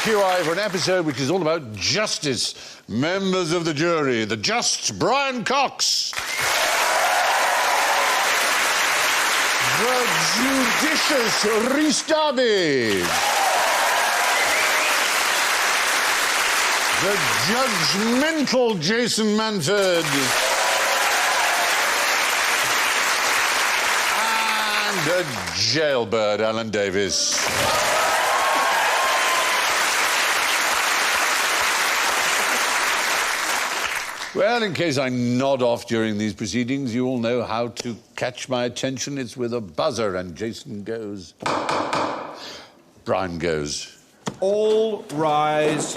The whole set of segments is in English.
QI for an episode which is all about justice. Members of the jury, the just Brian Cox. The judicious Rhys Darby. The judgmental Jason Manford. And a jailbird Alan Davies. Well, in case I nod off during these proceedings, you all know how to catch my attention. It's with a buzzer, and Jason goes. Brian goes. All rise.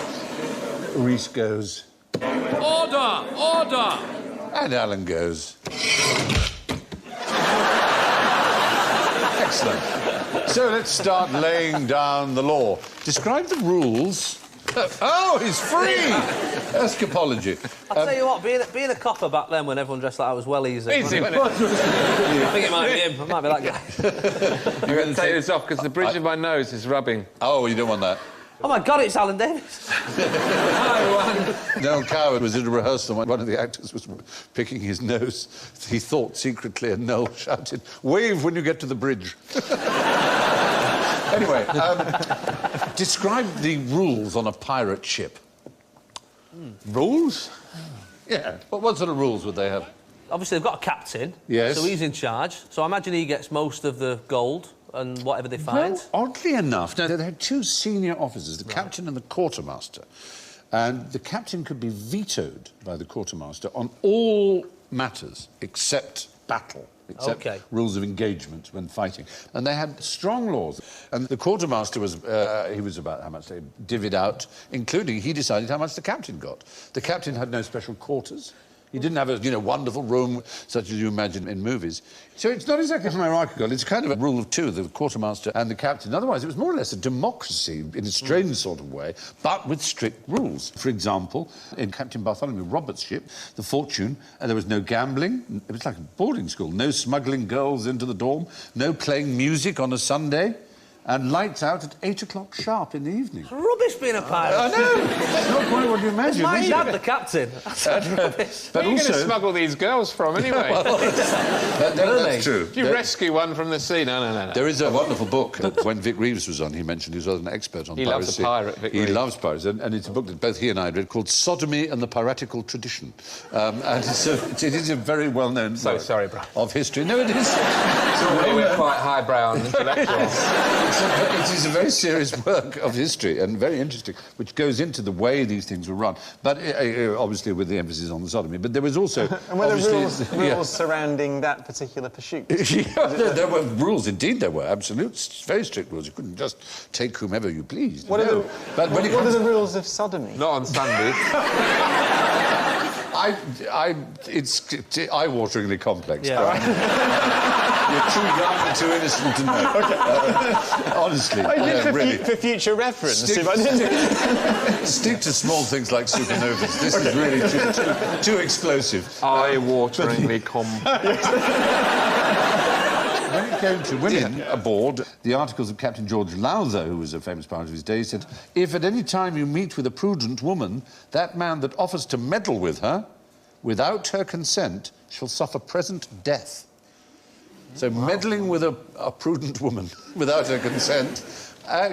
Rhys goes. Order! Order! And Alan goes. Excellent. So let's start laying down the law. Describe the rules. Oh, he's free! Escapology. I'll tell you what, being a copper back then when everyone dressed like that was well easy. Easy, wasn't it? I think it might be him. It might be that guy. You're going to take this off because the bridge of my nose is rubbing. Oh, you don't want that. Oh, my God, it's Alan Davies. Hi, everyone. Noel Coward was at a rehearsal when one of the actors was picking his nose. He thought secretly, and Noel shouted, "Wave when you get to the bridge." Anyway, describe the rules on a pirate ship. Rules? Yeah. What sort of rules would they have? Obviously, they've got a captain. Yes. So he's in charge. So I imagine he gets most of the gold and whatever they find. Well, oddly enough, now, they had two senior officers, the captain and the quartermaster. And the captain could be vetoed by the quartermaster on all matters except battle. Except rules of engagement when fighting. And they had strong laws. And the quartermaster was, he was about how much they divvied out, including he decided how much the captain got. The captain had no special quarters. He didn't have a, wonderful room such as you imagine in movies. So it's not exactly hierarchical. It's kind of a rule of two, the quartermaster and the captain. Otherwise, it was more or less a democracy in a strange sort of way, but with strict rules. For example, in Captain Bartholomew Roberts' ship, the Fortune, there was no gambling. It was like a boarding school. No smuggling girls into the dorm. No playing music on a Sunday. And lights out at 8 o'clock sharp in the evening. It's rubbish being a pirate. I know. It's not quite what you imagine, My is it? dad, the captain. That's rubbish. Where are you going to smuggle these girls from, anyway? That's true. Do you rescue one from the sea? No. There is a wonderful book that when Vic Reeves was on, he mentioned he was an expert on piracy. He loves a pirate, Vic Reeves. He loves pirates, and it's a book that both he and I read called Sodomy and the Piratical Tradition. And it is a very well-known book sorry, Brian. of history. No, it is. We're quite highbrow and intellectual. It is a very serious work of history and very interesting, which goes into the way these things were run. But obviously with the emphasis on the sodomy. But there was also... And were there rules surrounding that particular pursuit? There were rules, indeed there were, absolute, very strict rules. You couldn't just take whomever you pleased. What are the rules of sodomy? Not on Sundays. It's eye-wateringly complex. Yeah. Right? You're too young and too innocent to know. Okay. Honestly. Really. For future reference. Stick to small things like supernovas. This is really too explosive. Eye-wateringly complex. When it came to women aboard, the articles of Captain George Lowther, who was a famous pirate of his day, said, "If at any time you meet with a prudent woman, that man that offers to meddle with her, without her consent, shall suffer present death." So meddling with a prudent woman without her consent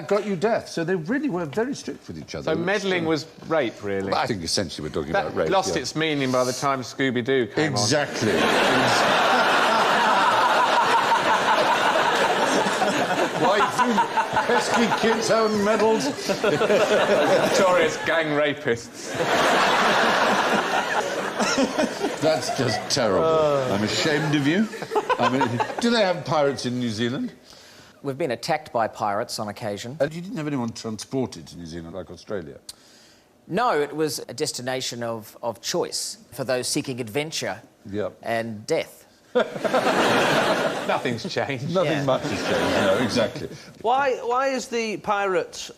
got you death. So they really were very strict with each other. So meddling was rape, really? I think essentially we're talking about rape. Lost its meaning by the time Scooby-Doo came on. Exactly. Why you pesky kids haven't meddled? Notorious gang rapists. That's just terrible. I'm ashamed of you. I mean, do they have pirates in New Zealand? We've been attacked by pirates on occasion. And you didn't have anyone transported to New Zealand like Australia? No, it was a destination of choice for those seeking adventure and death. Nothing's changed. Nothing much has changed, no, exactly. Why is the pirate's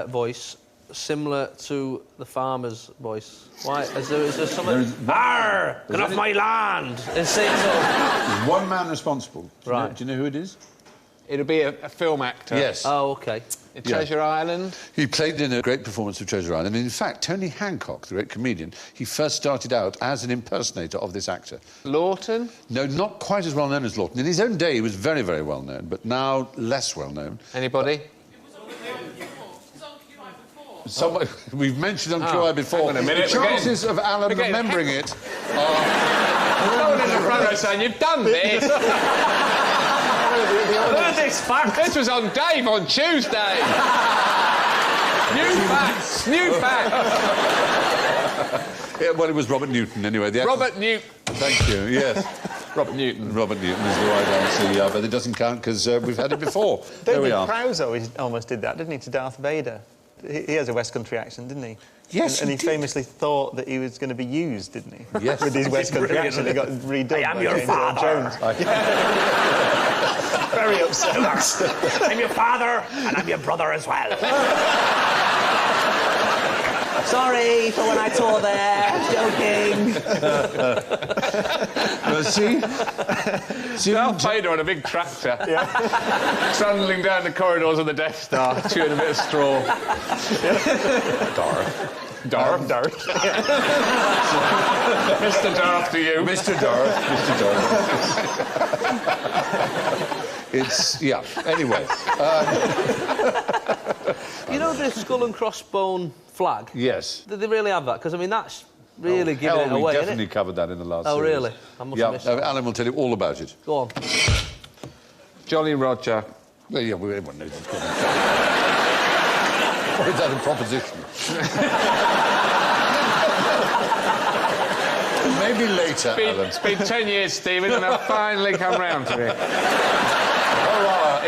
voice similar to the farmer's voice? Why? Is there something... Arr! Get off my land! It seems so... There's one man responsible. Do you know who it is? It'll be a film actor. Yes. Oh, OK. In Treasure Island. He played in a great performance of Treasure Island. And in fact, Tony Hancock, the great comedian, he first started out as an impersonator of this actor. Lawton? No, not quite as well known as Lawton. In his own day, he was very, very well known, but now less well known. Anybody? We've mentioned on QI before. Hang on a minute. The chances of Alan remembering it are... Someone in the front row saying, you've done this! This was on Dave on Tuesday! New facts! Yeah, well, it was Robert Newton, anyway. Robert Newton. Thank you, yes. Robert Newton. Robert Newton is the right answer, but it doesn't count because we've had it before. There we are. Prowse almost did that, didn't he, to Darth Vader? He has a West Country accent, didn't he? Yes, and he famously thought that he was going to be used, didn't he? Yes. With his West Country accent, he got redone. I am your father. Very upset. I'm your father, and I'm your brother as well. Sorry for when I tore there. Joking. Well, see? Darth Vader on a big tractor. Trundling down the corridors of the Death Star, chewing a bit of straw. Darth. Mr. Darth to you. Mr. Darth. It's... yeah, anyway. You know the skull and crossbone flag? Yes. Did they really have that? Because, I mean, that's really giving it away, we definitely covered that in the last series. Really? I must have missed that. Alan will tell you all about it. Go on. Jolly Roger. Well, yeah, everyone knows it's called. Or is that a proposition? Maybe later, Alan. It's been 10 years, Stephen, and I've finally come round to it.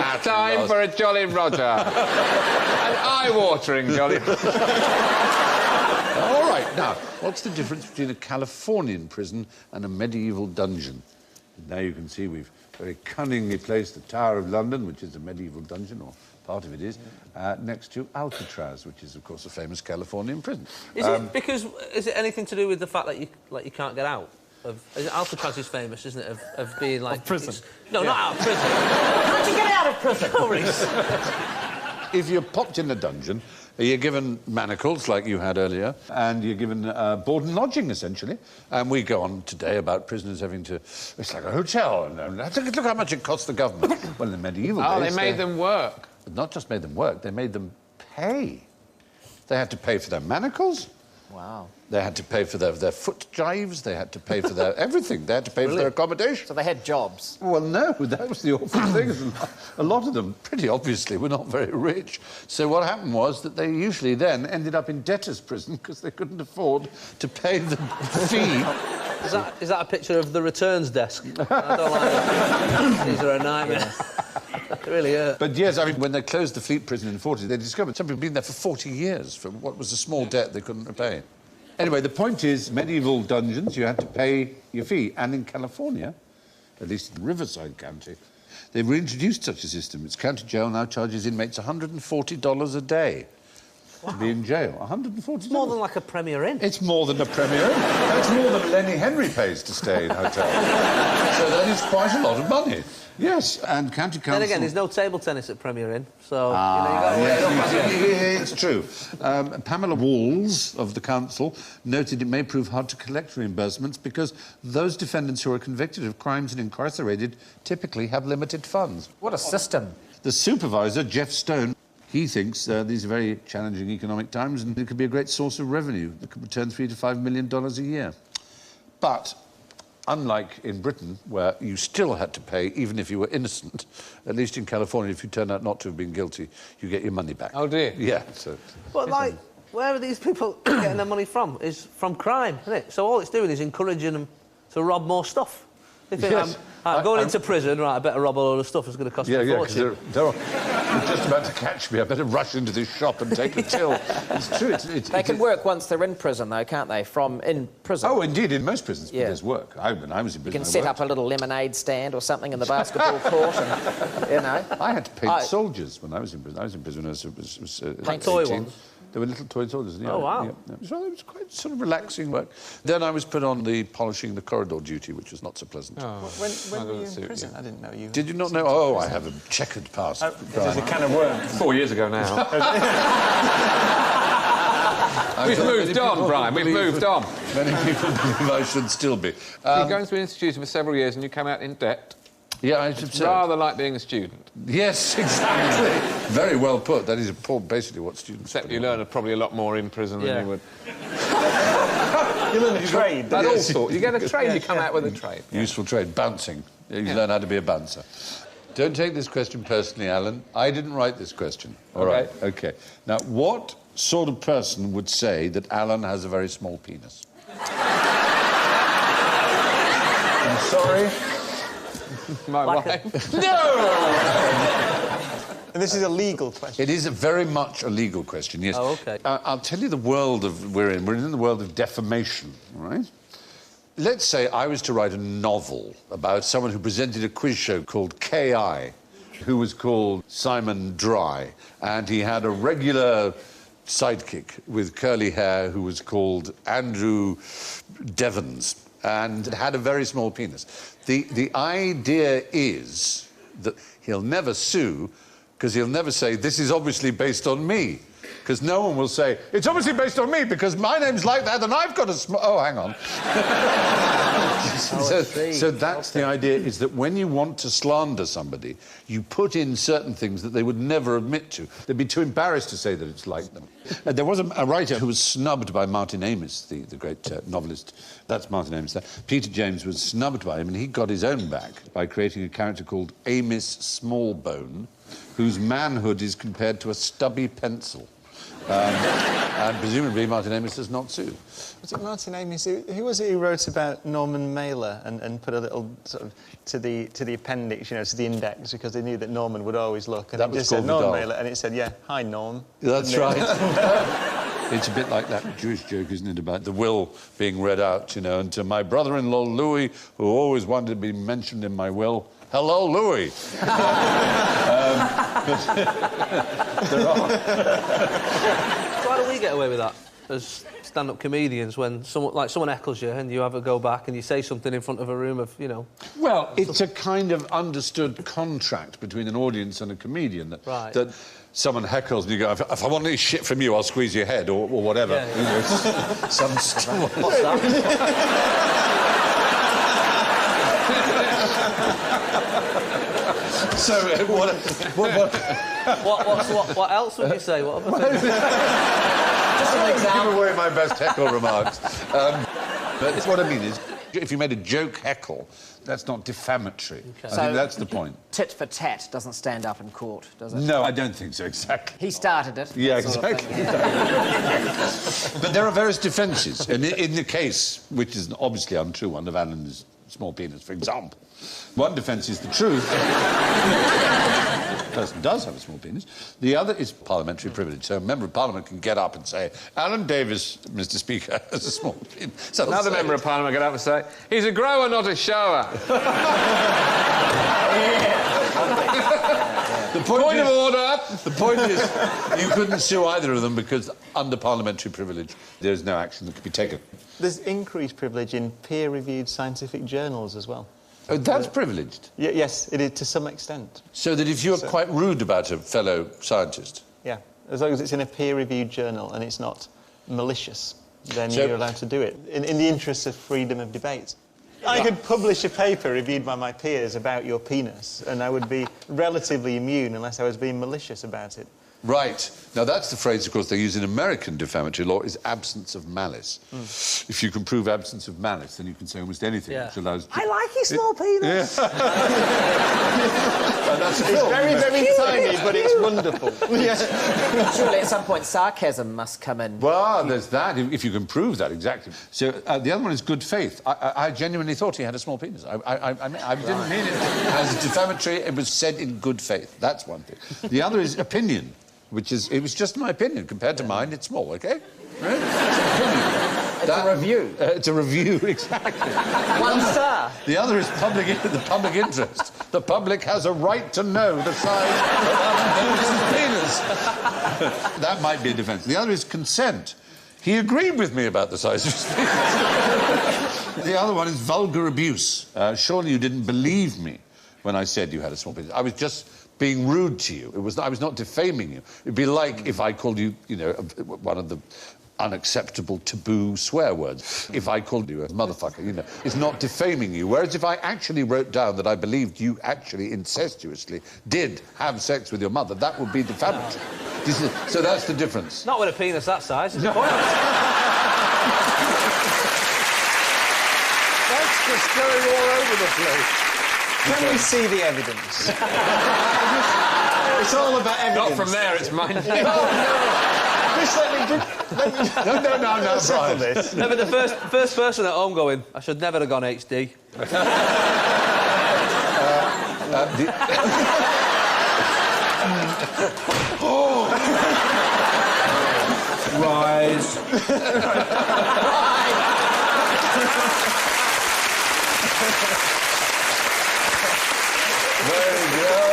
It's time for a Jolly Roger. An eye-watering Jolly Roger. All right, now, what's the difference between a Californian prison and a medieval dungeon? Now you can see we've very cunningly placed the Tower of London, which is a medieval dungeon, or part of it is, next to Alcatraz, which is, of course, a famous Californian prison. Is it anything to do with the fact that you can't get out? Alcatraz is famous, isn't it, of being like... Of prison. No, not out of prison. How'd you get out of prison? Oh, Rhys. If you're popped in a dungeon, you're given manacles, like you had earlier, and you're given board and lodging, essentially. And we go on today about prisoners having to... It's like a hotel. And look how much it costs the government. Well, in the medieval days... Oh, they made them work. Not just made them work, they made them pay. They had to pay for their manacles. Wow. They had to pay for their foot gyves. They had to pay for their everything. They had to pay for their accommodation. So they had jobs. Well, no, that was the awful thing. A lot of them, pretty obviously, were not very rich. So what happened was that they usually then ended up in debtor's prison because they couldn't afford to pay the fee. Is that a picture of the returns desk? I don't like that. These are a nightmare. They really hurt. But yes, I mean, when they closed the Fleet prison in the 40s, they discovered some people had been there for 40 years for what was a small debt they couldn't repay. Anyway, the point is, medieval dungeons, you had to pay your fee. And in California, at least in Riverside County, they've reintroduced such a system. Its county jail now charges inmates $140 a day to be in jail. $140. It's more than like a Premier Inn. It's more than a Premier Inn. That's more than Lenny Henry pays to stay in hotel. So that is quite a lot of money. Yes, and county council... Then again, there's no table tennis at Premier Inn, so, you got to weigh it up. It's true. Pamela Walls of the council noted it may prove hard to collect reimbursements because those defendants who are convicted of crimes and incarcerated typically have limited funds. What a system. The supervisor, Jeff Stone, he thinks these are very challenging economic times and it could be a great source of revenue that could return $3 to $5 million a year. But... unlike in Britain, where you still had to pay, even if you were innocent, at least in California, if you turn out not to have been guilty, you get your money back. Oh, dear. Yeah, so... But, like, where are these people getting their money from? Is from crime, isn't it? So all it's doing is encouraging them to rob more stuff. They think I'm going into prison, right, I better rob a load of stuff, it's going to cost me a fortune. They're just about to catch me. I better rush into this shop and take a till. It's true. They can work once they're in prison, though, can't they? From in prison. Oh, indeed, in most prisons there's work. When I was in prison, you can set up a little lemonade stand or something in the basketball court and, you know. I had to paint soldiers when I was in prison. I was in prison when I was paint toy ones? There were little toy soldiers. Yeah, oh, wow. Yeah. So it was quite sort of relaxing work. Then I was put on the polishing the corridor duty, which was not so pleasant. Oh. When were you in prison? I didn't know you... Did you not know? Oh, I have a checkered past. There's a can of worms. 4 years ago now. We've moved on, Brian. We've moved on. Many people believe I should still be. You're going to an institution for several years and you come out in debt. Yeah, it's rather like being a student. Yes, exactly. Very well put. That is basically what students... Except you learn probably a lot more in prison than you would. You learn a trade. That also. You get a trade, you come out with a trade. Useful trade. Bouncing. You learn how to be a bouncer. Don't take this question personally, Alan. I didn't write this question. All right. OK. Now, what sort of person would say that Alan has a very small penis? I'm sorry. My wife. No! And this is a legal question. It is very much a legal question, yes. Oh, OK. I'll tell you the world we're in. We're in the world of defamation, all right? Let's say I was to write a novel about someone who presented a quiz show called K.I., who was called Simon Dry, and he had a regular sidekick with curly hair who was called Andrew Devons, and had a very small penis. The idea is that he'll never sue because he'll never say, this is obviously based on me. Because no one will say, it's obviously based on me because my name's like that and I've got a Oh, hang on. So that's the idea, is that when you want to slander somebody, you put in certain things that they would never admit to. They'd be too embarrassed to say that it's like them. There was a writer who was snubbed by Martin Amis, the great novelist. That's Martin Amis there. Peter James was snubbed by him, and he got his own back by creating a character called Amis Smallbone, whose manhood is compared to a stubby pencil. And presumably Martin Amis does not sue. Was it Martin Amis? Who was it who wrote about Norman Mailer and put a little sort of to the appendix, you know, to the index, because they knew that Norman would always look, and that it just said Norman Mailer, and it said, yeah, hi Norm. That's right. It's a bit like that Jewish joke, isn't it, about the will being read out, you know, and to my brother-in-law Louis, who always wanted to be mentioned in my will, hello, Louis. There are. Why do we get away with that as stand-up comedians when someone heckles you and you have a go back and you say something in front of a room of, you know... Well, it's a kind of understood contract between an audience and a comedian that someone heckles and you go, if I want any shit from you, I'll squeeze your head or whatever. Yeah, yeah. You know, some stuff. What's that? So, what else would you say? What other things? Just an example. Give away my best heckle remarks. But what I mean is, if you made a joke heckle, that's not defamatory. Okay. I think that's the point. Tit for tat doesn't stand up in court, does it? No, I don't think so, exactly. He started it. Yeah, exactly. But there are various defences. And in the case, which is an obviously untrue one, of Alan's small penis, for example, one defence is the truth. The person does have a small penis. The other is parliamentary privilege. So a member of Parliament can get up and say, Alan Davies, Mr. Speaker, has a small penis. So another member of Parliament get up and say, he's a grower, not a shower. The point of order. The point is, you couldn't sue either of them because under parliamentary privilege, there's no action that could be taken. There's increased privilege in peer-reviewed scientific journals as well. Oh, that's privileged? Yes, it is to some extent. So that if you're quite rude about a fellow scientist... Yeah, as long as it's in a peer-reviewed journal and it's not malicious, then you're allowed to do it, in the interests of freedom of debate. I could publish a paper reviewed by my peers about your penis, and I would be relatively immune unless I was being malicious about it. Right. Now, that's the phrase, of course, they use in American defamatory law, is absence of malice. If you can prove absence of malice, then you can say almost anything, which allows... I like his small penis. Yeah. That's a It's film. very, very tiny, but it's wonderful. Surely at some point sarcasm must come in. Well, there's that, if you can prove that, exactly. So the other one is good faith. I genuinely thought he had a small penis. I didn't mean it as defamatory. It was said in good faith. That's one thing. The other is opinion, which is... It was just my opinion. Compared to mine, it's small, OK? Right? It's a review. It's a review, exactly. 1 star. The other is the public interest. The public has a right to know the size of Alan penis. That might be a defence. The other is consent. He agreed with me about the size of his penis. The other one is vulgar abuse. Surely you didn't believe me when I said you had a small penis. I was just being rude to you. I was not defaming you. It'd be like if I called you, you know, one of the unacceptable taboo swear words. If I called you a motherfucker, you know, it's not defaming you. Whereas if I actually wrote down that I believed you actually incestuously did have sex with your mother, that would be defamatory. So that's the difference. Not with a penis that size, it's pointless. That's just going all over the place. Can we see the evidence? It's all about evidence. Not from there, it's mine. Just let me... No, settle Brian. this. Never the first person at home going, I should never have gone HD. Rise. Very good.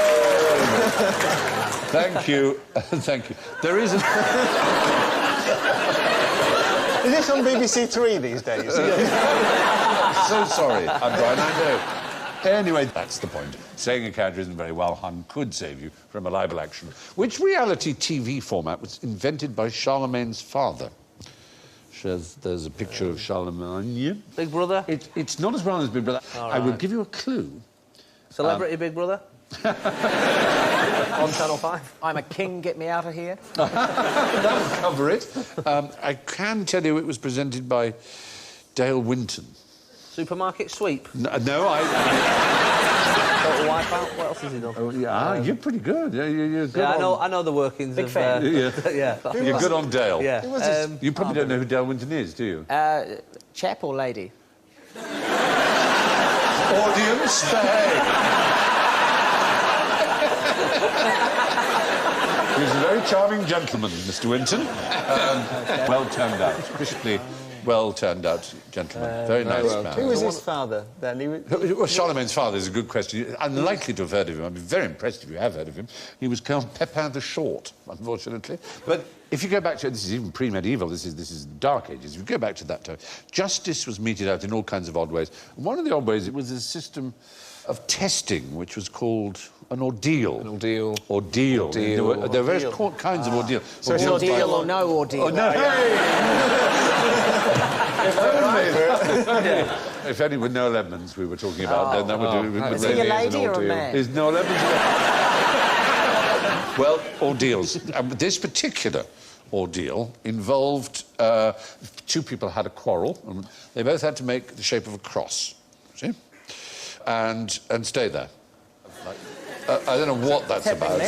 Thank you. Thank you. There is a... Is this on BBC Three these days? So sorry, I'm Brian, I know. Anyway, that's the point. Saying a character isn't very well hung could save you from a libel action. Which reality TV format was invented by Charlemagne's father? There's a picture of Charlemagne. Big Brother? It's not as well as Big Brother. All I will right. give you a clue. Celebrity Big Brother? On Channel 5. I'm a king, get me out of here. That would cover it. I can tell you it was presented by Dale Winton. Supermarket Sweep? No, Total Wipeout? What else has he done? Oh, yeah, you're pretty good. Yeah, you're good. Yeah, I know the workings Big of... fan. yeah. You're good on Dale. Yeah. You probably don't know who Dale Winton is, do you? Chap or lady? Audience, behave. He was a very charming gentleman, Mr. Winton. Well turned out, crisply well turned out gentleman. Very nice man. Who was his father then? Well, Charlemagne's father is a good question. Unlikely to have heard of him. I'd be very impressed if you have heard of him. He was Count Pepin the Short, unfortunately. But if you go back to... This is even pre-medieval. This is Dark Ages. If you go back to that time, justice was meted out in all kinds of odd ways. And one of the odd ways, it was a system of testing, which was called an ordeal. An ordeal. Ordeal. There were various kinds of ordeal. So ordeal or no ordeal? Oh, no. If only with Noel Edmonds we were talking about, then that would do it. Is he a lady or a man? Is Noel Edmonds Well, ordeals. This particular ordeal involved... two people had a quarrel, and they both had to make the shape of a cross, see? And stay there. I don't know what that's about.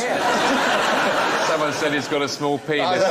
Someone said he's got a small penis.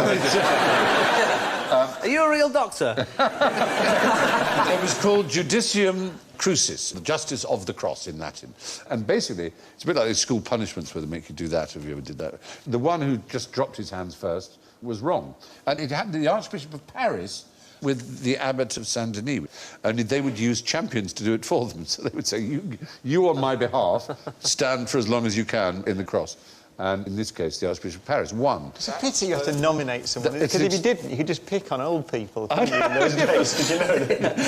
Are you a real doctor? It was called Judicium Crucis, the justice of the cross in Latin. And basically, it's a bit like those school punishments where they make you do that, if you ever did that. The one who just dropped his hands first was wrong. And it happened to the Archbishop of Paris with the abbot of Saint-Denis. Only they would use champions to do it for them. So they would say, you on my behalf, stand for as long as you can in the cross. And in this case, the Archbishop of Paris won. It's a pity you have to nominate someone, because if you didn't, you could just pick on old people, couldn't you, in those days, did you know that?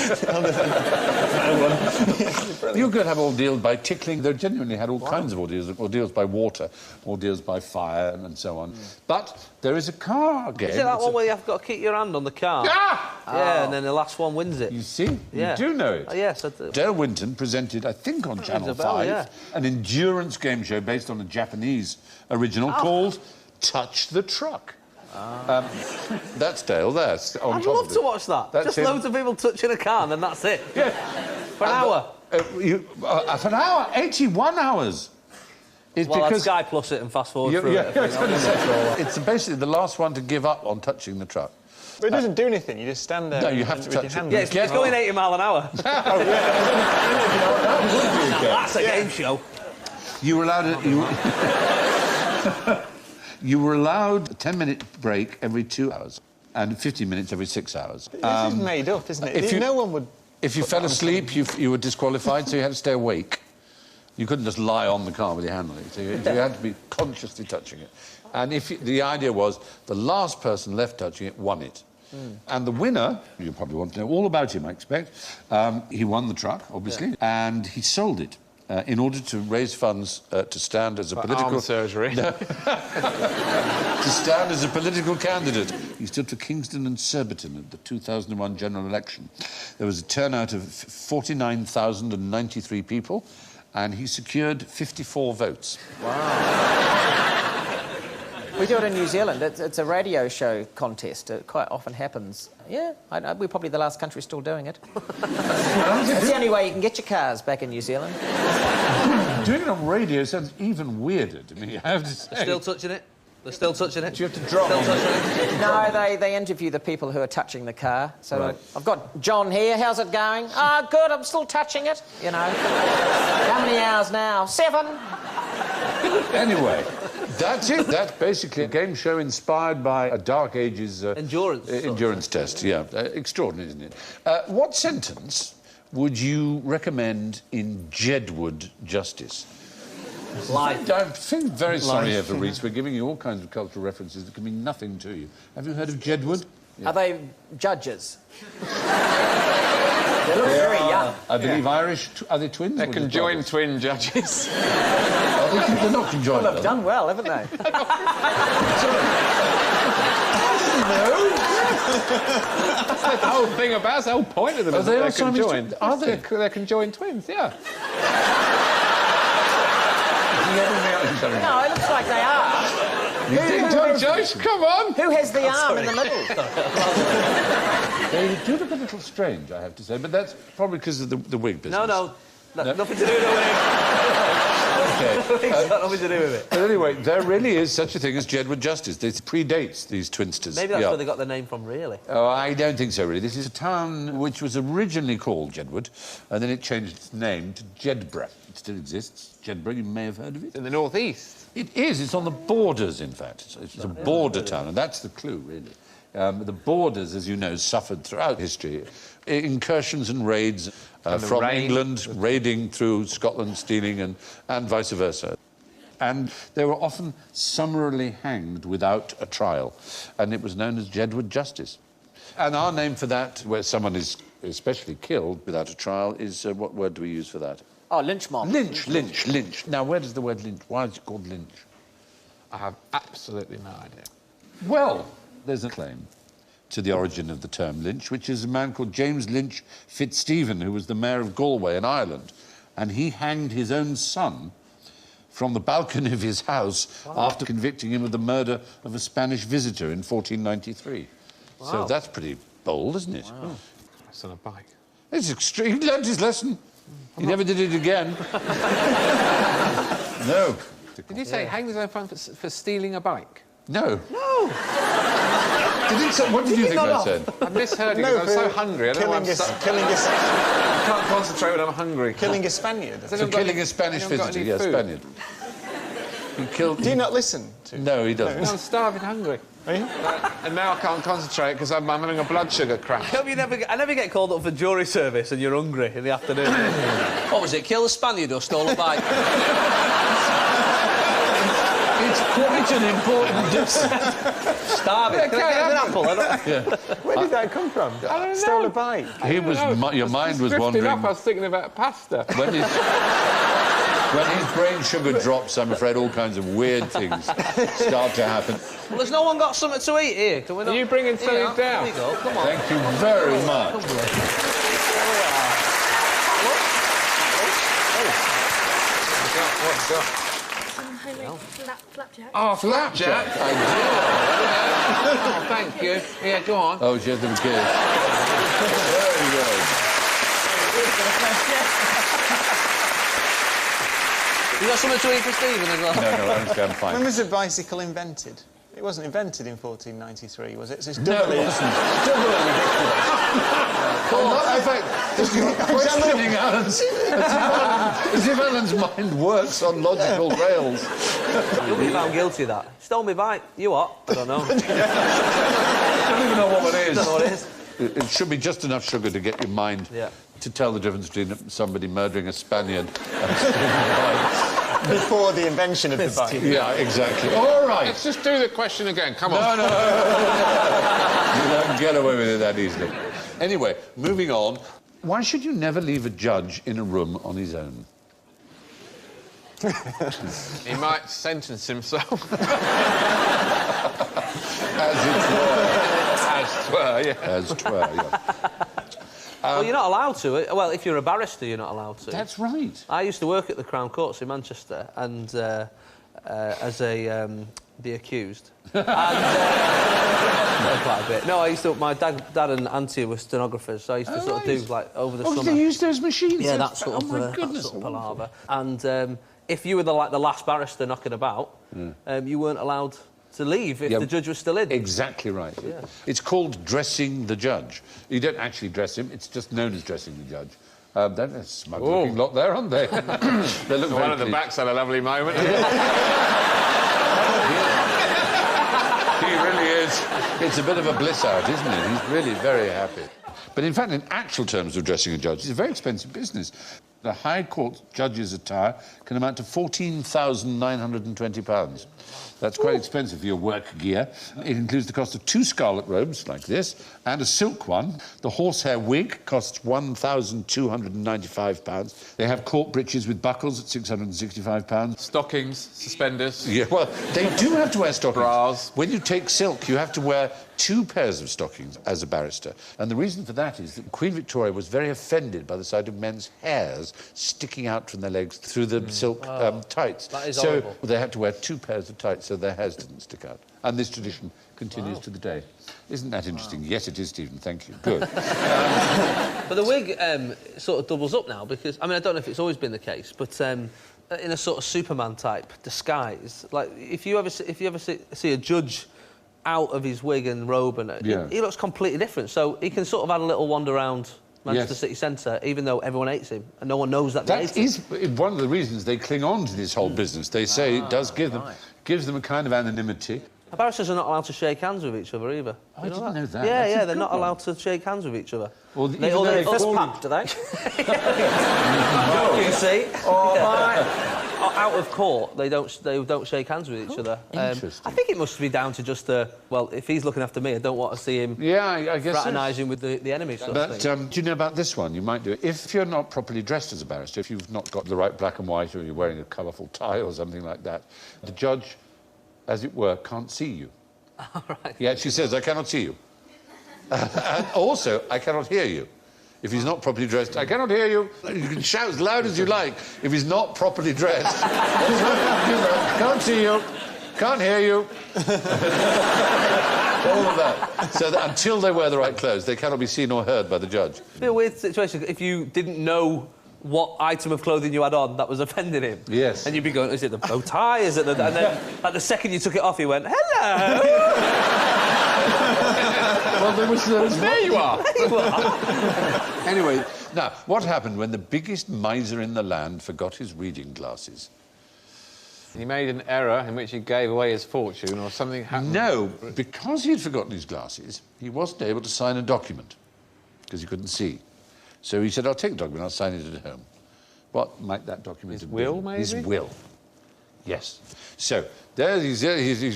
You could have ordeals by tickling. They genuinely had all kinds of ordeals. Ordeals by water, ordeals by fire, and so on. But there is a car game. Is it that one where you've got to keep your hand on the car? Yeah, and then the last one wins it. You see? Yeah. You do know it. Yes. Dale Winton presented, I think on Channel 5, an endurance game show based on a Japanese original called touch the truck. That's Dale there. I'd love to watch that. That's Just him. loads of people touching a car and then that's it. Yeah. For an hour. For an hour? 81 hours. It's Well, I'd because Sky Plus it and fast forward through yeah, it. I was gonna say, it's basically the last one to give up on touching the truck. But it doesn't do anything. You just stand there. No, you have to with your touch it. hand. Yeah, it's going 80 mile an hour. That's a game show. You were allowed you were allowed a 10-minute break every 2 hours and 15 minutes every 6 hours. This is made up, isn't it? No one would... If you fell asleep, you were disqualified, so you had to stay awake. You couldn't just lie on the car with your hand on it, so you had to be consciously touching it. And the idea was the last person left touching it won it. And the winner, you probably want to know all about him, I expect, he won the truck, obviously, and he sold it. In order to raise funds to stand as a political... Arm surgery. No. To stand as a political candidate. He stood for Kingston and Surbiton at the 2001 general election. There was a turnout of 49,093 people, and he secured 54 votes. Wow. We do it in New Zealand. It's a radio show contest. It quite often happens. Yeah, we're probably the last country still doing it. It's the only way you can get your cars back in New Zealand. Doing it on radio sounds even weirder to me, I have to say. Still touching it? They're still touching it? Do you have to drop Still on touching it? No, they interview the people who are touching the car. So Right. I've got John here. How's it going? Ah, good. I'm still touching it. You know. How many hours now? 7. Anyway, that's it. That's basically a game show inspired by a Dark Ages... endurance test, yeah. Extraordinary, isn't it? What sentence would you recommend in Jedward Justice? Life. I'm feeling very sorry here for Rhys. We're giving you all kinds of cultural references that can mean nothing to you. Have you heard of Jedward? Yeah. Are they judges? They look very young. I believe Irish... Are they twins? They're conjoined twin judges. They're not conjoined, Well, they've done well, haven't they? That's the whole thing about us, the whole point of them is they that all they're conjoined. Are they? They're conjoined twins, yeah. No, it looks like they are. Joyce, come on! Who has the arm in the middle? They do look a little strange, I have to say, but that's probably because of the wig business. No. Nothing to do with it. Okay. It's got nothing to do with it. But anyway, there really is such a thing as Jedward Justice. This predates these twinsters. Maybe that's where they got the name from, really. Oh, I don't think so, really. This is a town which was originally called Jedward, and then it changed its name to Jedburgh. It still exists. Jedburgh, you may have heard of it. In the northeast. It is. It's on the borders, in fact. It's a border town, and that's the clue, really. The borders, as you know, suffered throughout history. Incursions and raids from England, raiding through Scotland, stealing, and vice versa. And they were often summarily hanged without a trial, and it was known as Jedward Justice. And our name for that, where someone is especially killed without a trial, is... what word do we use for that? Oh, lynch mob. Lynch. Now, where does the word lynch... Why is it called lynch? I have absolutely no idea. Well, there's a claim to the origin of the term lynch, which is a man called James Lynch Fitzstephen, who was the mayor of Galway in Ireland, and he hanged his own son from the balcony of his house after convicting him of the murder of a Spanish visitor in 1493. Wow. So that's pretty bold, isn't it? Wow. That's on a bike. It's extreme. He learned his lesson. He never did it again. No. Did you say hanged his own son for stealing a bike? No. What did you think I said? I misheard you because I'm so hungry. I don't know why I can't concentrate when I'm hungry. Killing a Spaniard. For killing a Spanish visitor, yes, Spaniard. He killed... Do you not listen to... No, he doesn't. I'm starving hungry. Are you? And now I can't concentrate because I'm having a blood sugar crash. I never get called up for jury service and you're hungry in the afternoon. What was it, kill a Spaniard or stole a bike? It's quite an important difference. Starving. Can I get an apple? Where did that come from? I don't know. Stole a bike. Your mind was wandering. Up, I was thinking about pasta. When his brain sugar drops, I'm afraid all kinds of weird things start to happen. Well, has no one got something to eat here? Can we not... Are you bringing something down? Here you go, come on. Thank you very much. There we are. What's got? Some homemade Flapjack. Oh, flapjack. I did. Oh, thank you. Yeah, go on. Oh, she has them kids. Very good. You got something to eat for Stephen as well? No, honestly, I'm fine. When was the bicycle invented? It wasn't invented in 1493, was it? So it's No, doubly... it wasn't. Doubly ridiculous. In fact, just questioning Alan's... As if Alan's mind works on logical rails. You'll be found guilty of that. Stole me bike. You what? I don't know. I don't even know what it is. I don't know what it is. It should be just enough sugar to get your mind to tell the difference between somebody murdering a Spaniard and stealing bikes. Before the invention of the bike. Yeah, exactly. All right. Let's just do the question again. Come on. No. You don't get away with it that easily. Anyway, moving on. Why should you never leave a judge in a room on his own? He might sentence himself. As it were. As 'twere, yeah. As 'twere, yeah. Well, you're not allowed to. Well, if you're a barrister, you're not allowed to. That's right. I used to work at the Crown Courts in Manchester, and as the accused. And, quite a bit. No, I used to. My dad and auntie were stenographers, so I used to sort of do like over the summer. They use those machines? Yeah, that sort of. Oh my goodness! That sort of palaver. And if you were the last barrister knocking about, you weren't allowed to leave if the judge was still in. Exactly right. Yeah. It's called dressing the judge. You don't actually dress him, it's just known as dressing the judge. They're a smug-looking lot there, aren't they? They look One of the backs had a lovely moment. He really is. It's a bit of a bliss out, isn't it? He's really very happy. But in fact, in actual terms of dressing a judge, it's a very expensive business. The High Court judge's attire can amount to £14,920. That's quite expensive for your work gear. It includes the cost of 2 scarlet robes, like this, and a silk one. The horsehair wig costs £1,295. They have court breeches with buckles at £665. Stockings, suspenders. Yeah, well, they do have to wear stockings. Bras. When you take silk, you have to wear 2 pairs of stockings as a barrister. And the reason for that is that Queen Victoria was very offended by the sight of men's hairs sticking out from their legs through the silk tights. That is so horrible. they had to wear 2 pairs of tights so their hairs didn't stick out. And this tradition continues to the day. Isn't that interesting? Yes, it is, Stephen. Thank you. Good. But the wig sort of doubles up now because, I mean, I don't know if it's always been the case, but in a sort of Superman-type disguise, like, if you ever see a judge out of his wig and robe, and he looks completely different. So he can sort of have a little wander around Manchester City Centre, even though everyone hates him, and no one knows that they hate him. That is one of the reasons they cling on to this whole business. They say it does give them a kind of anonymity. Barristers are not allowed to shake hands with each other either. I didn't know that. Yeah, they're not allowed to shake hands with each other. Well, they fist pump, do they? You see? Out of court, they don't shake hands with each other. Interesting. I think it must be down to just well, if he's looking after me, I don't want to see him I guess fraternising with the enemy sort of thing. Do you know about this one? You might do it. If you're not properly dressed as a barrister, if you've not got the right black and white, or you're wearing a colourful tie or something like that, the judge, as it were, can't see you. Right. He actually says, I cannot see you. And also, I cannot hear you. If he's not properly dressed, I cannot hear you. You can shout as loud as you like. If he's not properly dressed, can't see you, can't hear you. All of that. So that until they wear the right clothes, they cannot be seen or heard by the judge. It'd be a weird situation if you didn't know what item of clothing you had on that was offending him. Yes. And you'd be going, is it the bow tie? Is it the... And then, like, the second you took it off, he went, hello! Well, there was there you are. Anyway, now, what happened when the biggest miser in the land forgot his reading glasses? He made an error in which he gave away his fortune, or something happened. No, because he'd forgotten his glasses, he wasn't able to sign a document, because he couldn't see. So he said, I'll take the document, I'll sign it at home. What might that document have been? His will, maybe? His will. Yes. So, there he's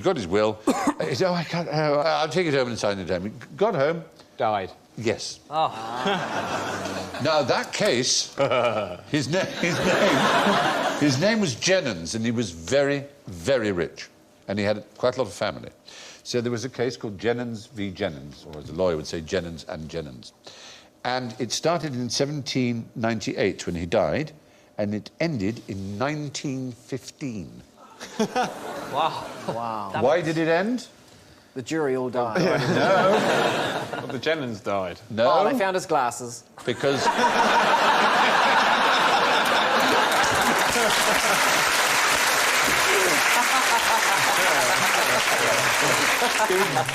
got his will. He said, I can't... I'll take it home and sign it at home. He got home. Died. Yes. Oh. Now, that case, his name was Jennings, and he was very, very rich. And he had quite a lot of family. So there was a case called Jennings v. Jennings, or as a lawyer would say, Jennings and Jennings. And it started in 1798 when he died, and it ended in 1915. Wow. Wow. Why did it end? The jury all died. No. Well, the Jennings died. No. Oh, they found his glasses. Because...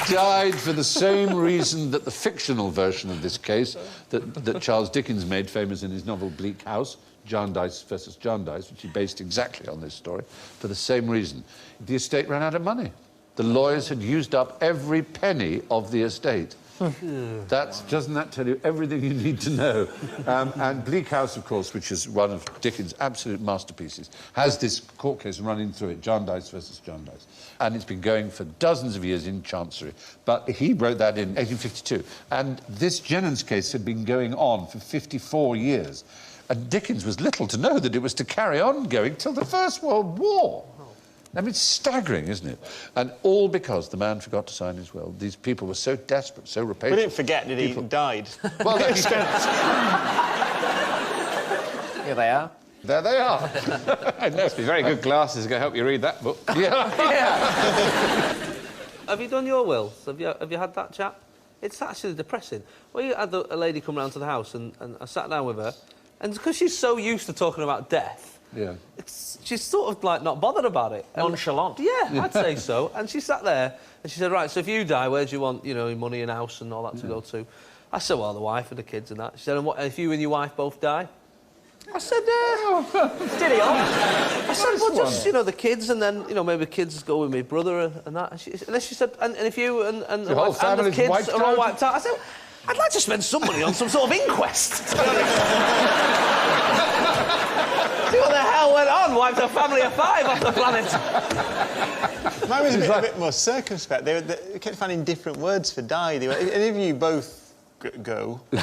He died for the same reason that the fictional version of this case that Charles Dickens made famous in his novel Bleak House, Jarndyce versus Jarndyce, which he based exactly on this story, for the same reason. The estate ran out of money. The lawyers had used up every penny of the estate. Doesn't that tell you everything you need to know? And Bleak House, of course, which is one of Dickens' absolute masterpieces, has this court case running through it, Jarndyce versus Jarndyce. And it's been going for dozens of years in Chancery. But he wrote that in 1852. And this Jennings case had been going on for 54 years. And Dickens was little to know that it was to carry on going till the First World War. I mean, it's staggering, isn't it? And all because the man forgot to sign his will. These people were so desperate, so rapacious. We didn't forget that he died. Well, no, he Here they are. there they are. I know. Must be very good glasses to help you read that book. Yeah. Have you done your wills? Have you had that chat? It's actually depressing. Well, you had a lady come round to the house and I sat down with her, and because she's so used to talking about death, Yeah. she's sort of, like, not bothered about it. Nonchalant. Yeah, I'd say so. And she sat there and she said, right, so if you die, where do you want, you know, your money and house and all that to go to? I said, well, the wife and the kids and that. She said, and what if you and your wife both die? I said, Steady on. I said, well, just, you know, the kids, and then, you know, maybe the kids go with my brother and that. And then she said, and if you and the whole wife and the family's kids wiped are all out? wiped out, I said, I'd like to spend some money on some sort of inquest. See what the hell went on? Wiped a family of 5 off the planet. Mine was a bit more circumspect. They kept finding different words for die. They were, and if you both go... We'll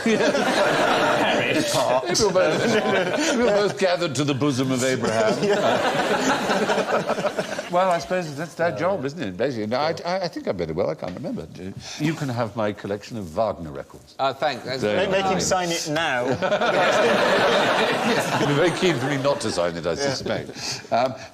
both gathered to the bosom of Abraham. Well, I suppose that's their job, isn't it? Basically, no, I think I better. Well, I can't remember. You can have my collection of Wagner records. Thanks. Make him sign it now. You'd be very keen for me not to sign it, I suspect.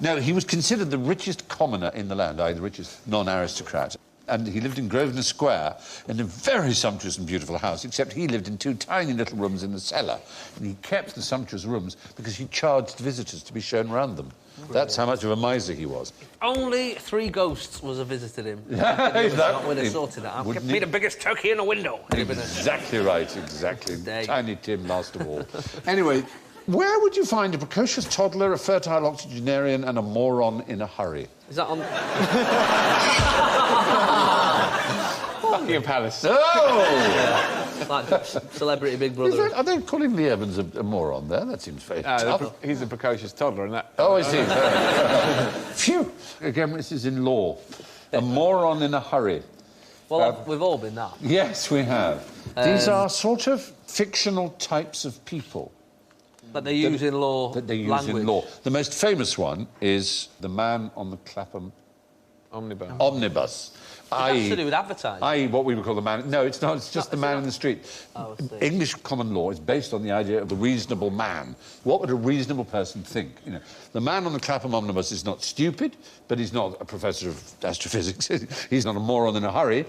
No, he was considered the richest commoner in the land, the richest non-aristocrat. And he lived in Grosvenor Square in a very sumptuous and beautiful house, except he lived in 2 tiny little rooms in the cellar. And he kept the sumptuous rooms because he charged visitors to be shown round them. That's how much of a miser he was. Only 3 ghosts was a visited him. That would have sorted that out. Be the biggest turkey in a window. Exactly right, exactly. Day. Tiny Tim, last of all. Anyway, where would you find a precocious toddler, a fertile octogenarian, and a moron in a hurry? Is that on... Buckingham Palace. Oh! Like Celebrity Big Brother. Are they calling Lee Evans a moron there? That seems very tough. He's a precocious toddler, and that... Oh, I see. Phew! Again, this is in law. A moron in a hurry. Well, we've all been that. Yes, we have. These are sort of fictional types of people. That they use in law That they use language. in law. The most famous one is the man on the Clapham omnibus. That's to do with advertising. I.e. what we would call the man... No, it's not. It's just the man in the street. Oh, I see. English common law is based on the idea of the reasonable man. What would a reasonable person think? You know, the man on the Clapham omnibus is not stupid, but he's not a professor of astrophysics. He's not a moron in a hurry.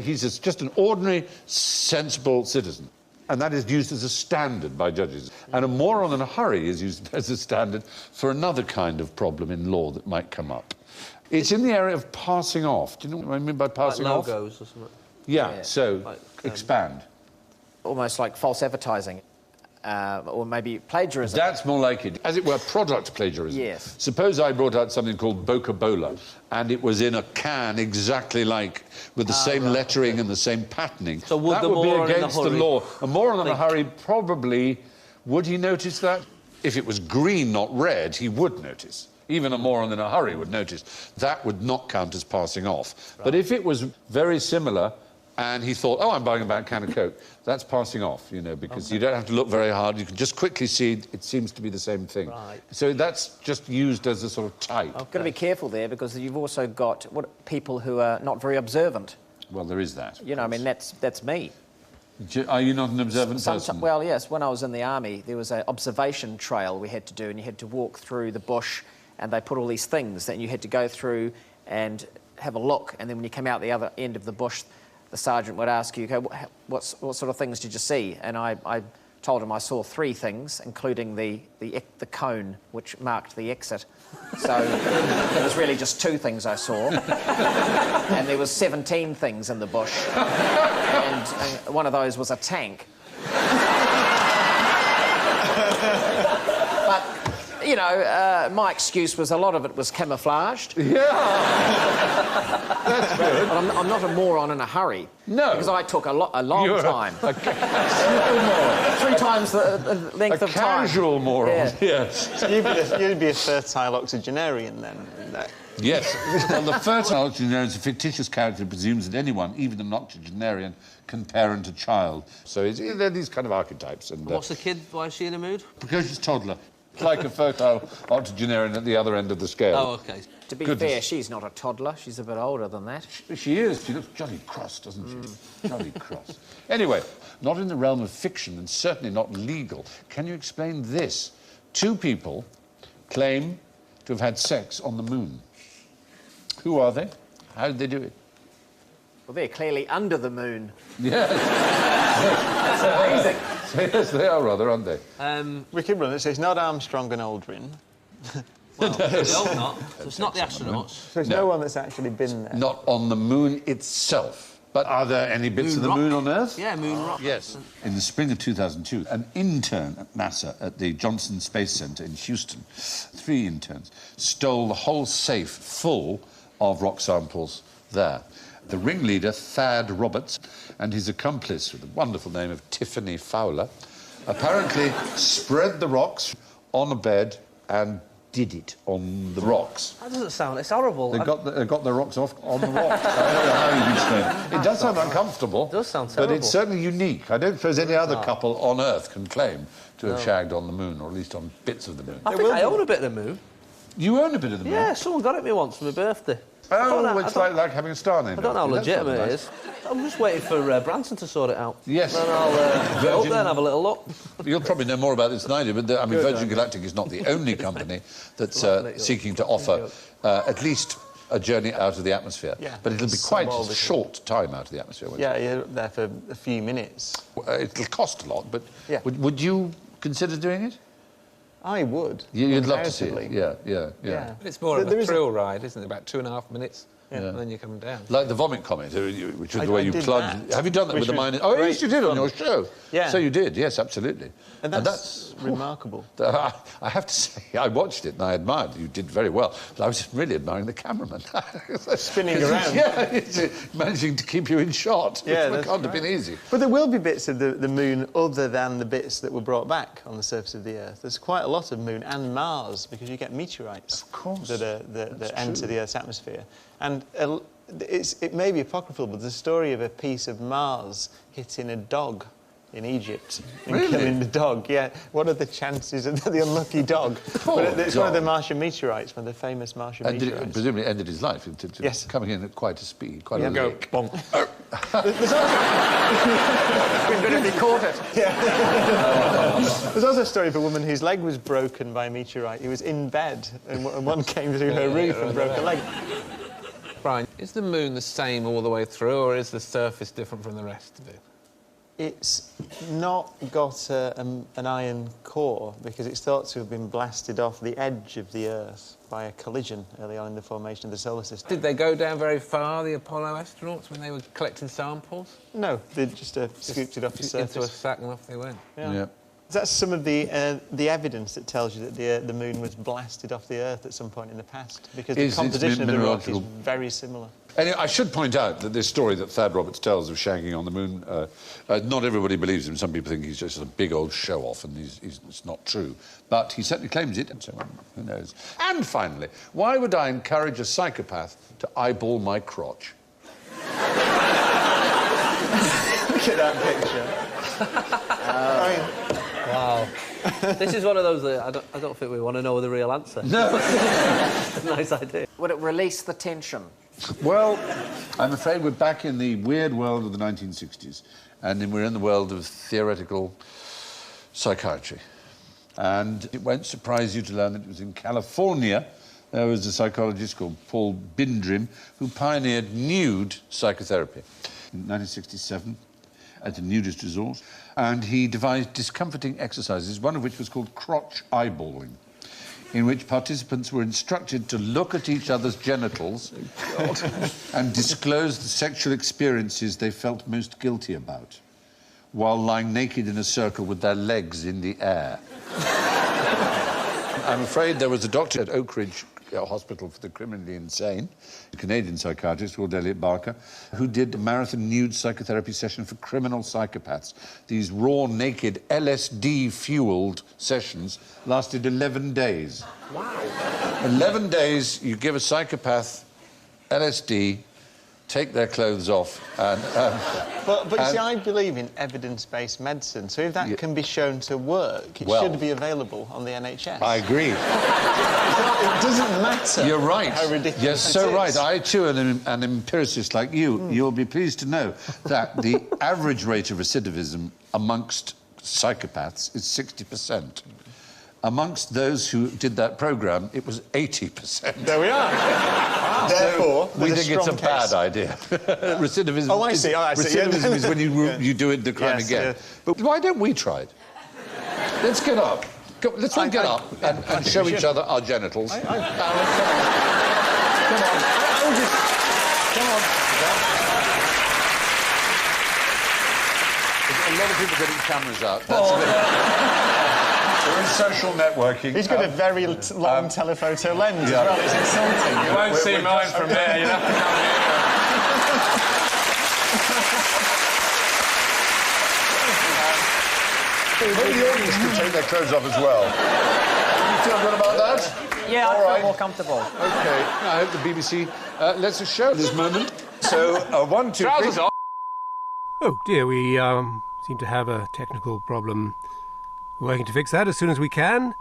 He's just an ordinary, sensible citizen. And that is used as a standard by judges. And a moron in a hurry is used as a standard for another kind of problem in law that might come up. It's in the area of passing off. Do you know what I mean by passing like off? logos or something. Yeah, so Like, expand. Almost like false advertising. Or maybe plagiarism. That's more like it. As it were, product plagiarism. Yes. Suppose I brought out something called Boca-Bola, and it was in a can exactly like, with the same lettering and the same patterning. So would that the would be moron in a against the hurry law. A moron in a hurry probably... Would he notice that? If it was green, not red, he would notice. Even a moron in a hurry would notice. That would not count as passing off. Right. But if it was very similar... and he thought, oh, I'm buying a can of Coke. That's passing off, you know, because you don't have to look very hard. You can just quickly see it seems to be the same thing. Right. So that's just used as a sort of type. Got to be careful there, because you've also got people who are not very observant. Well, there is that. You know, I mean, that's me. Are you not an observant person? Well, yes. When I was in the army, there was an observation trail we had to do, and you had to walk through the bush and they put all these things that you had to go through and have a look, and then when you came out the other end of the bush, the sergeant would ask you, okay, what sort of things did you see? And I told him I saw 3 things, including the cone, which marked the exit. So there was really just 2 things I saw. And there was 17 things in the bush. And one of those was a tank. But, you know, my excuse was a lot of it was camouflaged. Yeah. That's good. But I'm not a moron in a hurry. No. Because I took a long time. A casual moron. 3 times the length of time. A casual moron, Yeah. yes. So you'd be a fertile octogenarian then. In that. Yes. Well, the fertile octogenarian is a fictitious character that presumes that anyone, even an octogenarian, can parent a child. So they're these kind of archetypes. And What's the kid? Why is she in a mood? because she's toddler. Like a fertile octogenarian at the other end of the scale. Oh, OK. To be fair, she's not a toddler. She's a bit older than that. She is. She looks jolly cross, doesn't she? Jolly cross. Anyway, not in the realm of fiction and certainly not legal. Can you explain this? 2 people claim to have had sex on the moon. Who are they? How did they do it? Well, they're clearly under the moon. Yes. That's amazing. Yes, they are rather, aren't they? Wikipedia says not Armstrong and Aldrin. Well, they hope not. So it's not the astronauts. So there's no one that's actually been there. Not on the moon itself. But are there any bits of the rock. moon on Earth? Yeah, moon rock. Yes. In the spring of 2002, an intern at NASA at the Johnson Space Center in Houston, 3 interns, stole the whole safe full of rock samples there. The ringleader, Thad Roberts, and his accomplice, with the wonderful name of Tiffany Fowler, apparently spread the rocks on a bed and did it on the rocks. That doesn't sound... It's horrible. They got the rocks off on the rocks. I don't know how you explain it. It does sound uncomfortable. It does sound terrible. But it's certainly unique. I don't suppose any other couple on Earth can claim to have shagged on the moon, or at least on bits of the moon. I think I own a bit of the moon. You own a bit of the moon? Yeah, someone got it me once for my birthday. Oh, it's like having a star name. I don't know how That's legitimate nice. it is. I'm just waiting for Branson to sort it out. Yes. Then I'll go up there and have a little look. You'll probably know more about this than I do, but Virgin Galactic is not the only company that's seeking to offer at least a journey out of the atmosphere. Yeah. But it'll be quite a short time out of the atmosphere. Yeah, you're there for a few minutes. It'll cost a lot, but Yeah. would you consider doing it? I would. You'd love to see it. undoubtedly. Yeah. It's more of a thrill ride, isn't it? About 2.5 minutes, and then you come down. Like the vomit comet, which is the I way you did plunge. that, Have you done that with which the was miners? Oh, yes, great you did on fun. your show. Yeah. So you did, yes, absolutely. And that's remarkable. I have to say, I watched it and I admired you did very well. But I was really admiring the cameraman. Spinning around. Yeah, managing to keep you in shot. Yeah, which that's can't have been easy. But there will be bits of the moon other than the bits that were brought back on the surface of the Earth. There's quite a lot of moon and Mars because you get meteorites that enter the Earth's atmosphere. And it may be apocryphal, but there's a story of a piece of Mars hitting a dog in Egypt and killing the dog. Yeah, what are the chances of the unlucky dog? But it's one of the Martian meteorites, one of the famous Martian meteorites. And presumably ended his life. Yes. Coming in at quite a speed, quite a Go, lick. bonk. If he caught it. There's also a story of a woman whose leg was broken by a meteorite. He was in bed and one came through her roof and broke her leg. Brian, is the moon the same all the way through, or is the surface different from the rest of it? It's not got an iron core because it's thought to have been blasted off the edge of the Earth by a collision early on in the formation of the solar system. Did they go down very far, the Apollo astronauts, when they were collecting samples? No, they just scooped it off the surface. Into a sack and off they went. Yeah. That's some of the evidence that tells you that the moon was blasted off the Earth at some point in the past because the composition of the rock is very similar. Anyway, I should point out that this story that Thad Roberts tells of shagging on the moon, not everybody believes him. Some people think he's just a big old show-off, and it's not true. But he certainly claims it, and so who knows. And finally, why would I encourage a psychopath to eyeball my crotch? Look at that picture. Wow. This is one of those that I don't think we want to know the real answer. No. Nice idea. Would it release the tension? Well, I'm afraid we're back in the weird world of the 1960s, and then we're in the world of theoretical psychiatry. And it won't surprise you to learn that it was in California. There was a psychologist called Paul Bindrim who pioneered nude psychotherapy in 1967 at a nudist resort. And he devised discomforting exercises, one of which was called crotch eyeballing, in which participants were instructed to look at each other's genitals and disclose the sexual experiences they felt most guilty about, while lying naked in a circle with their legs in the air. I'm afraid there was a doctor at Oak Ridge Hospital for the Criminally Insane, a Canadian psychiatrist called Elliot Barker, who did a marathon nude psychotherapy session for criminal psychopaths. These raw, naked, LSD-fueled sessions lasted 11 days. Wow. 11 days, you give a psychopath LSD, take their clothes off, and... But you see, I believe in evidence-based medicine, so if that can be shown to work, it should be available on the NHS. I agree. It doesn't matter. You're right. How ridiculous You're so it right. is. I, too, am an empiricist like you. You'll be pleased to know that the average rate of recidivism amongst psychopaths is 60%. Amongst those who did that programme, it was 80%. There we are. Wow. Therefore, we think it's a bad idea. Recidivism. Oh, I see. Recidivism is when you do it the crime again. Yeah. But why don't we try it? Let's get up. Let's all get up and show each other our genitals. Come on. Come on. There's a lot of people getting cameras out. We're in social networking. He's got a very long telephoto lens as well. It's insulting. You won't see mine from there. You'll have to come here. Maybe the audience can take their clothes off as well. You feel good about that? Yeah, I feel more comfortable. OK. I hope the BBC lets us show this moment. So, 1, 2, 3... Trousers off. Oh, dear, we seem to have a technical problem. We're working to fix that as soon as we can.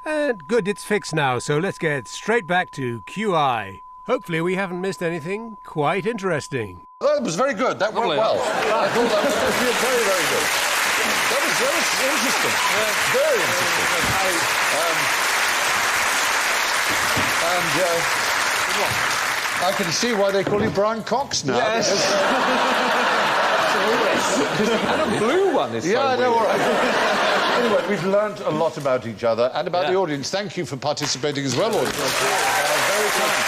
And good, it's fixed now, so let's get straight back to QI. Hopefully we haven't missed anything quite interesting. That was very good. That worked well. I thought that was very, very good. That was interesting. Very interesting. I can see why they call you Brian Cox now. Yes. And a blue one is Yeah, I know, all right. Anyway, we've learnt a lot about each other and about the audience. Thank you for participating as well, audience. Very kind.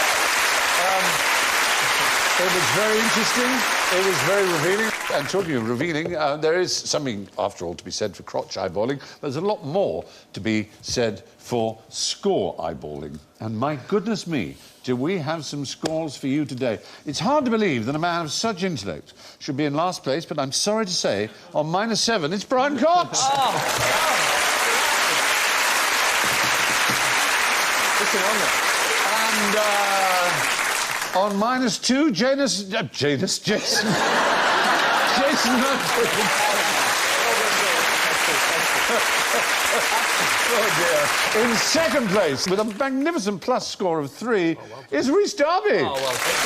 It was very interesting. It was very revealing. And talking of revealing, there is something, after all, to be said for crotch eyeballing. There's a lot more to be said for score eyeballing. And my goodness me, do we have some scores for you today. It's hard to believe that a man of such intellect should be in last place, but I'm sorry to say, on -7, it's Brian Cox. And on -2, Jason Manford. Oh dear. In second place, with a magnificent plus score of 3, is Rhys Darby. Oh, well, thank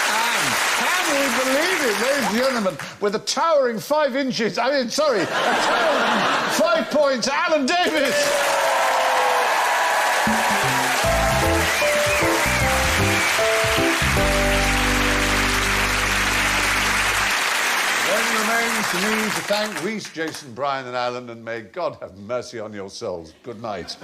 And can we believe it, ladies and gentlemen, with a towering 5 inches, a towering 5 points, Alan Davies. Remains to me to thank Rhys, Jason, Brian and Alan, and may God have mercy on your souls. Good night.